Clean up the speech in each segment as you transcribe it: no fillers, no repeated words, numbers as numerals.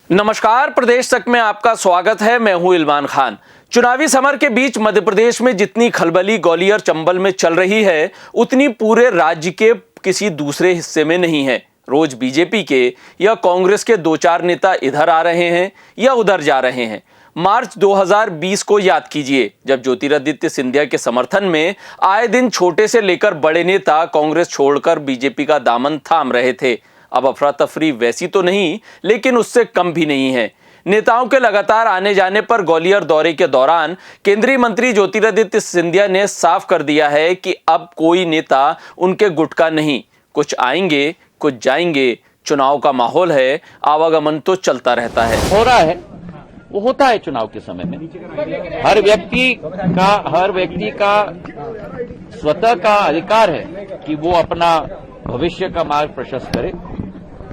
नमस्कार, प्रदेश तक में आपका स्वागत है। मैं हूं इलमान खान। चुनावी समर के बीच मध्य प्रदेश में जितनी खलबली ग्वालियर चंबल में चल रही है, उतनी पूरे राज्य के किसी दूसरे हिस्से में नहीं है। रोज बीजेपी के या कांग्रेस के दो चार नेता इधर आ रहे हैं या उधर जा रहे हैं। मार्च 2020 को याद कीजिए, जब ज्योतिरादित्य सिंधिया के समर्थन में आए दिन छोटे से लेकर बड़े नेता कांग्रेस छोड़कर बीजेपी का दामन थाम रहे थे। अब अफरा तफरी वैसी तो नहीं, लेकिन उससे कम भी नहीं है। नेताओं के लगातार आने जाने पर ग्वालियर दौरे के दौरान केंद्रीय मंत्री ज्योतिरादित्य सिंधिया ने साफ कर दिया है कि अब कोई नेता उनके गुट का नहीं। कुछ आएंगे, कुछ जाएंगे। चुनाव का माहौल है, आवागमन तो चलता रहता है। हो रहा है, वो होता है चुनाव के समय में। हर व्यक्ति का स्वतः का अधिकार है कि वो अपना भविष्य का मार्ग प्रशस्त करे,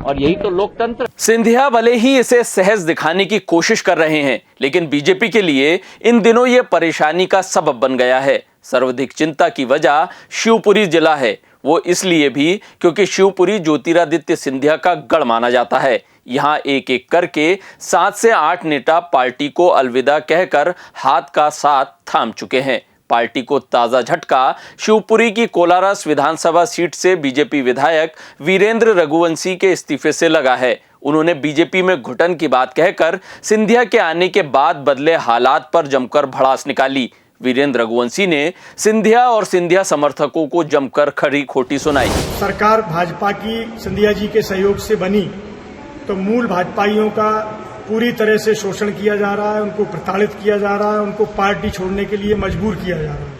और यही तो लोकतंत्र। सिंधिया भले ही इसे सहज दिखाने की कोशिश कर रहे हैं, लेकिन बीजेपी के लिए इन दिनों ये परेशानी का सबब बन गया है। सर्वाधिक चिंता की वजह शिवपुरी जिला है। वो इसलिए भी क्योंकि शिवपुरी ज्योतिरादित्य सिंधिया का गढ़ माना जाता है। यहाँ एक एक करके 7 से 8 नेता पार्टी को अलविदा कहकर हाथ का साथ थाम चुके हैं। पार्टी को ताजा झटका शिवपुरी की कोलारस विधानसभा सीट से बीजेपी विधायक वीरेंद्र रघुवंशी के इस्तीफे से लगा है। उन्होंने बीजेपी में घुटन की बात कहकर सिंधिया के आने के बाद बदले हालात पर जमकर भड़ास निकाली। वीरेंद्र रघुवंशी ने सिंधिया और सिंधिया समर्थकों को जमकर खरी खोटी सुनाई। सरकार भाजपा की सिंधिया जी के सहयोग से बनी, तो मूल भाजपाइयों का पूरी तरह से शोषण किया जा रहा है, उनको प्रताड़ित किया जा रहा है, उनको पार्टी छोड़ने के लिए मजबूर किया जा रहा है।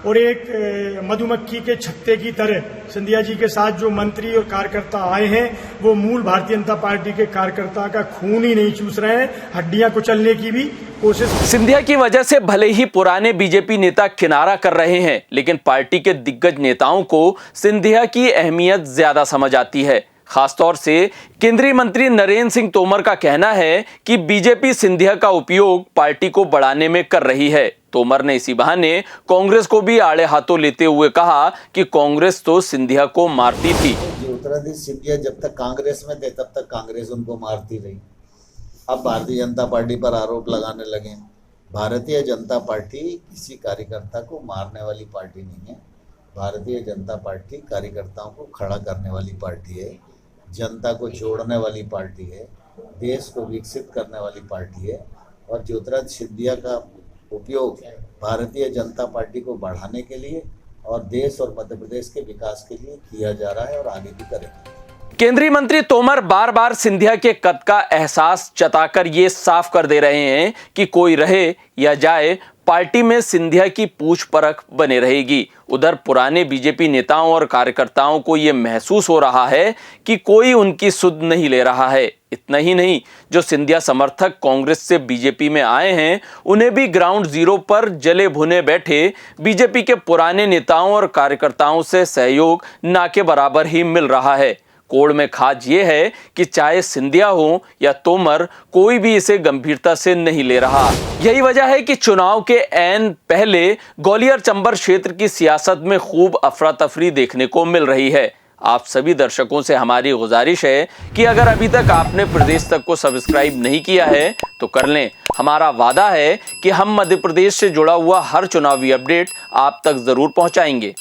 और एक मधुमक्खी के छत्ते की तरह सिंधिया जी के साथ जो मंत्री और कार्यकर्ता आए हैं, वो मूल भारतीय जनता पार्टी के कार्यकर्ता का खून ही नहीं चूस रहे हैं, हड्डियां कुचलने की भी कोशिश। सिंधिया की वजह से भले ही पुराने बीजेपी नेता किनारा कर रहे हैं, लेकिन पार्टी के दिग्गज नेताओं को सिंधिया की अहमियत ज्यादा समझ आती है। खासतौर से केंद्रीय मंत्री नरेंद्र सिंह तोमर का कहना है कि बीजेपी सिंधिया का उपयोग पार्टी को बढ़ाने में कर रही है। तोमर ने इसी बहाने कांग्रेस को भी आड़े हाथों लेते हुए कहा कि कांग्रेस तो सिंधिया को मारती थी। ज्योतिरादित्य सिंधिया जब तक कांग्रेस में थे, तब तक कांग्रेस उनको मारती रही। अब भारतीय जनता पार्टी पर आरोप लगाने लगे। भारतीय जनता पार्टी किसी कार्यकर्ता को मारने वाली पार्टी नहीं है। भारतीय जनता पार्टी कार्यकर्ताओं को खड़ा करने वाली पार्टी है, जनता को जोड़ने वाली पार्टी है, देश को विकसित करने वाली पार्टी है। और ज्योतिरादित्य सिंधिया का उपयोग भारतीय जनता पार्टी को बढ़ाने के लिए और देश और मध्य प्रदेश के विकास के लिए किया जा रहा है और आगे भी करेंगे। केंद्रीय मंत्री तोमर बार बार सिंधिया के कद का एहसास जताकर ये साफ कर दे रहे हैं कि कोई रहे या जाए, पार्टी में सिंधिया की पूछ परख बने रहेगी। उधर पुराने बीजेपी नेताओं और कार्यकर्ताओं को यह महसूस हो रहा है कि कोई उनकी सुध नहीं ले रहा है। इतना ही नहीं, जो सिंधिया समर्थक कांग्रेस से बीजेपी में आए हैं, उन्हें भी ग्राउंड जीरो पर जले भुने बैठे बीजेपी के पुराने नेताओं और कार्यकर्ताओं से सहयोग ना के बराबर ही मिल रहा है। कोड़ में खाज ये है कि चाहे सिंधिया हो या तोमर, कोई भी इसे गंभीरता से नहीं ले रहा। यही वजह है कि चुनाव के ऐन पहले ग्वालियर चंबल क्षेत्र की सियासत में खूब अफरा तफरी देखने को मिल रही है। आप सभी दर्शकों से हमारी गुजारिश है कि अगर अभी तक आपने प्रदेश तक को सब्सक्राइब नहीं किया है तो कर लें। हमारा वादा है कि हम मध्य प्रदेश से जुड़ा हुआ हर चुनावी अपडेट आप तक जरूर पहुंचाएंगे।